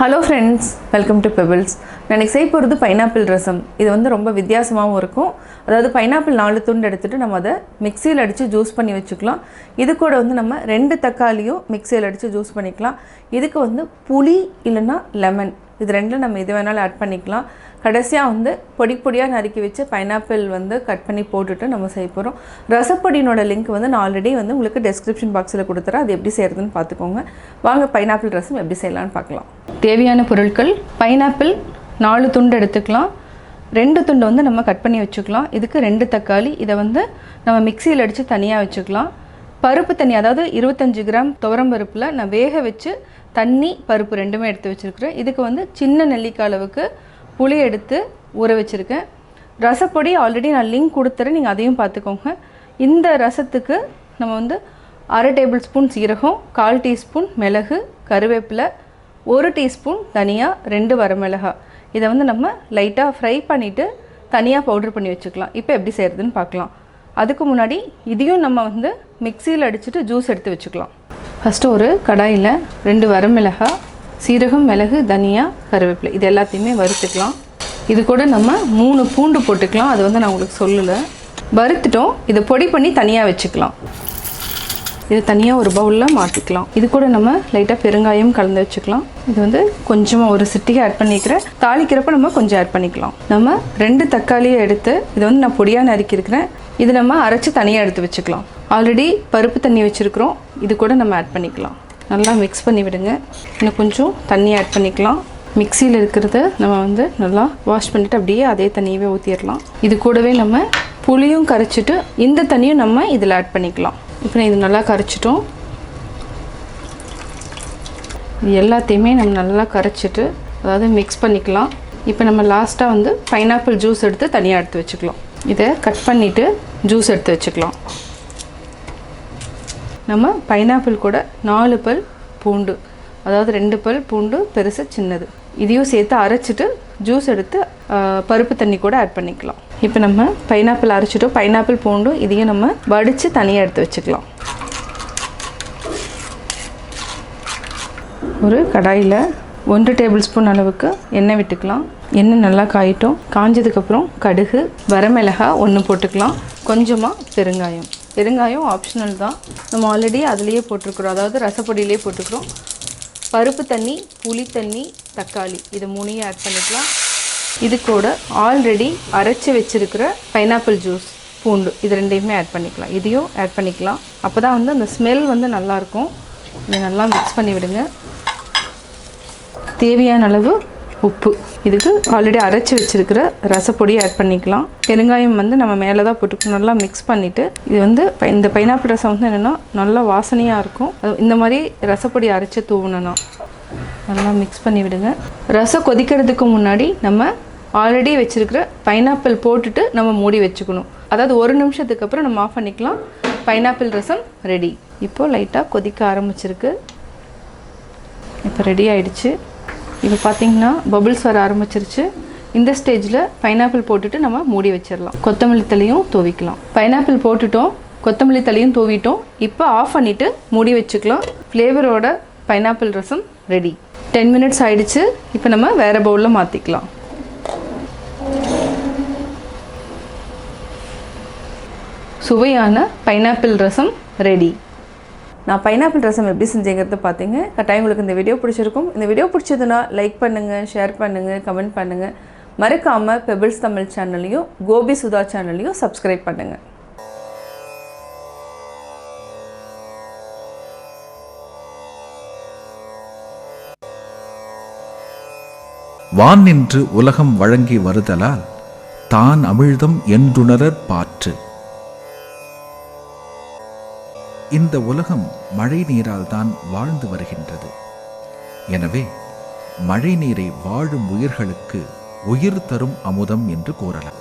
Hello friends, welcome to pebbles. நான் இன்றைக்கி செய்ய போகிறது பைனாப்பிள் ரசம். இது வந்து ரொம்ப வித்தியாசமாகவும் இருக்கும். அதாவது பைனாப்பிள் 4 துண்டு எடுத்துகிட்டு நம்ம அதை மிக்சியில் அடித்து ஜூஸ் பண்ணி வச்சுக்கலாம். இது கூட வந்து நம்ம 2 தக்காளியும் மிக்சியில் அடித்து ஜூஸ் பண்ணிக்கலாம். இதுக்கு வந்து புளி இல்லைன்னா லெமன், இது ரெண்டில் நம்ம எது வேணாலும் ஆட் பண்ணிக்கலாம். கடைசியாக வந்து பொடியாக நறுக்கி வச்சு பைனாப்பிள் வந்து கட் பண்ணி போட்டுட்டு நம்ம செய்ய போகிறோம். ரசப்பொடியினோட லிங்க் வந்து நான் ஆல்ரெடி வந்து உங்களுக்கு டெஸ்கிரிப்ஷன் பாக்ஸில் கொடுத்துறேன். அது எப்படி செய்கிறதுன்னு பார்த்துக்கோங்க. வாங்க பைனாப்பிள் ரசம் எப்படி செய்யலான்னு பார்க்கலாம். தேவையான பொருட்கள்: பைனாப்பிள் 4 துண்டு எடுத்துக்கலாம். 2 துண்டு வந்து நம்ம கட் பண்ணி வச்சுக்கலாம். இதுக்கு 2 தக்காளி, இதை வந்து நம்ம மிக்சியில் அடித்து தனியாக வச்சுக்கலாம். பருப்பு தண்ணி, அதாவது 25 கிராம் துவரம் பருப்பில் நான் வேக வச்சு தண்ணி பருப்பு ரெண்டுமே எடுத்து வச்சுருக்கிறேன். இதுக்கு வந்து சின்ன நெல்லிக்காய் அளவுக்கு புளி எடுத்து ஊற வச்சுருக்கேன். ரசப்பொடி ஆல்ரெடி நான் லிங்க் கொடுத்துறேன், நீங்கள் அதையும் பார்த்துக்கோங்க. இந்த ரசத்துக்கு நம்ம வந்து 1/2 டேபிள் ஸ்பூன் சீரகம், 1/4 டீஸ்பூன் மிளகு, கருவேப்பிலை, 1 டீஸ்பூன் தனியா, 2 வரமிளகாய். இதை வந்து நம்ம லைட்டாக ஃப்ரை பண்ணிவிட்டு தனியாக பவுட்ரு பண்ணி வச்சுக்கலாம். இப்போ எப்படி செய்கிறதுன்னு பார்க்கலாம். அதுக்கு முன்னாடி இதையும் நம்ம வந்து மிக்சியில் அடிச்சுட்டு ஜூஸ் எடுத்து வச்சுக்கலாம். ஃபஸ்ட்டு ஒரு கடாயில் 2 வரமிளகாய், சீரகம், மிளகு, தனியா, கருவேப்பிலை இது எல்லாத்தையுமே வறுத்துக்கலாம். இது கூட நம்ம 3 பூண்டு போட்டுக்கலாம். அது வந்து நான் உங்களுக்கு சொல்லலை. வறுத்துட்டோம். இதை பொடி பண்ணி தனியாக வச்சுக்கலாம். இது தனியாக ஒரு பவுலில் மாற்றிக்கலாம். இது கூட நம்ம லைட்டாக பெருங்காயம் கலந்து வச்சுக்கலாம். இது வந்து கொஞ்சமாக ஒரு சிட்டிகை ஆட் பண்ணிக்கிறேன். தாளிக்கிறப்ப நம்ம கொஞ்சம் ஆட் பண்ணிக்கலாம். நம்ம 2 தக்காளியை எடுத்து இதை வந்து நான் பொடியாக நறுக்கியிருக்கிறேன். இது நம்ம அரைச்சி தனியாக எடுத்து வச்சுக்கலாம். ஆல்ரெடி பருப்பு தண்ணி வச்சுருக்கிறோம். இது கூட நம்ம ஆட் பண்ணிக்கலாம். நல்லா மிக்ஸ் பண்ணி விடுங்க. இன்னும் கொஞ்சம் தண்ணி ஆட் பண்ணிக்கலாம். மிக்சியில் இருக்கிறத நம்ம வந்து நல்லா வாஷ் பண்ணிவிட்டு அப்படியே அதே தண்ணியவே ஊற்றிடலாம். இது கூடவே நம்ம புளியும் கரைச்சிட்டு இந்த தண்ணியும் நம்ம இதில் ஆட் பண்ணிக்கலாம். இப்போ இது நல்லா கரைச்சிட்டோம். இது எல்லாத்தையுமே நம்ம நல்லா கரைச்சிட்டு அதாவது மிக்ஸ் பண்ணிக்கலாம். இப்போ நம்ம லாஸ்ட்டாக வந்து பைனாப்பிள் ஜூஸ் எடுத்து தனியாக எடுத்து வச்சுக்கலாம். இதை கட் பண்ணிவிட்டு ஜூஸ் எடுத்து வச்சுக்கலாம். நம்ம பைனாப்பிள் கூட 4 பல் பூண்டு, அதாவது 2 பல் பூண்டு பெருசு சின்னது, இதையும் சேர்த்து அரைச்சிட்டு ஜூஸ் எடுத்து பருப்பு தண்ணி கூட ஆட் பண்ணிக்கலாம். இப்போ நம்ம பைனாப்பிள் அரைச்சிட்டோம். பைனாப்பிள் பூண்டு இதையும் நம்ம வடித்து தனியாக எடுத்து வச்சுக்கலாம். ஒரு கடாயில் 1 டேபிள் ஸ்பூன் அளவுக்கு எண்ணெய் விட்டுக்கலாம். எண்ணெய் நல்லா காயிட்டோம். காஞ்சதுக்கப்புறம் கடுகு, வரமிளகாய் 1 போட்டுக்கலாம். கொஞ்சமாக பெருங்காயம். பெருங்காயம் ஆப்ஷனல் தான். நம்ம ஆல்ரெடி அதுலேயே போட்டிருக்கிறோம், அதாவது ரசப்பொடியிலே போட்டிருக்கிறோம். பருப்பு தண்ணி, புளி தண்ணி, தக்காளி இது 3ஐயும் ஆட் பண்ணிக்கலாம். இது கூட ஆல்ரெடி அரைச்சி வச்சுருக்கிற பைனாப்பிள் ஜூஸ், பூண்டு இது 2ஐயுமே ஆட் பண்ணிக்கலாம். இதையும் ஆட் பண்ணிக்கலாம். அப்போ தான் வந்து அந்த ஸ்மெல் வந்து நல்லாயிருக்கும். இதை நல்லா மிக்ஸ் பண்ணி விடுங்க. தேவையான அளவு உப்பு, இதுக்கு ஆல்ரெடி அரைச்சி வச்சுருக்கிற ரசப்பொடி ஆட் பண்ணிக்கலாம். பெருங்காயம் வந்து நம்ம மேலே தான் போட்டுக்கணும். நல்லா மிக்ஸ் பண்ணிவிட்டு இது வந்து இந்த பைனாப்பிள் ரசம் வந்து என்னென்னா நல்லா வாசனையாக இருக்கும். இந்த மாதிரி ரசப்பொடி அரைச்சி தூவணும்னா நல்லா மிக்ஸ் பண்ணி விடுங்க. ரசம் கொதிக்கிறதுக்கு முன்னாடி நம்ம ஆல்ரெடி வச்சுருக்கிற பைனாப்பிள் போட்டுட்டு நம்ம மூடி வச்சுக்கணும். அதாவது 1 நிமிஷத்துக்கு அப்புறம் நம்ம ஆஃப் பண்ணிக்கலாம். பைனாப்பிள் ரசம் ரெடி. இப்போது லைட்டாக கொதிக்க ஆரம்பிச்சிருக்கு. இப்போ ரெடி ஆகிடுச்சு. இப்போ பார்த்திங்கன்னா பபுள்ஸ் வர ஆரம்பிச்சிருச்சு. இந்த ஸ்டேஜில் பைனாப்பிள் போட்டுட்டு நம்ம மூடி வச்சிடலாம். கொத்தமல்லி தழையும் தூவிக்கலாம். பைனாப்பிள் போட்டுட்டோம், கொத்தமல்லி தழையும் தூவிட்டோம். இப்போ ஆஃப் பண்ணிவிட்டு மூடி வச்சுக்கலாம். ஃப்ளேவரோட பைனாப்பிள் ரசம் ரெடி. 10 மினிட்ஸ் ஆகிடுச்சு. இப்போ நம்ம வேறு பவுலில் மாற்றிக்கலாம். சுவையான பைனாப்பிள் ரசம் ரெடி. நான் பைனாப்பிள் ரசம் எப்படி செஞ்சேங்கிறது பார்த்தீங்க. கட்டாயம் உங்களுக்கு இந்த வீடியோ பிடிச்சிருக்கும். இந்த வீடியோ பிடிச்சதுன்னா லைக் பண்ணுங்கள், ஷேர் பண்ணுங்கள், கமெண்ட் பண்ணுங்கள். மறக்காமல் பெபிள்ஸ் தமிழ் சேனலையும் கோபி சுதா சேனலையும் சப்ஸ்கிரைப் பண்ணுங்கள். வான் நின்று உலகம் வழங்கி வருதலால் தான் அமிழ்தம் என்றுணரற் பாற்று. இந்த உலகம் மழை நீரால் தான் வாழ்ந்து வருகின்றது. எனவே மழை நீரை வாழும் உயிர்களுக்கு உயிர் தரும் அமுதம் என்று கூறலாம்.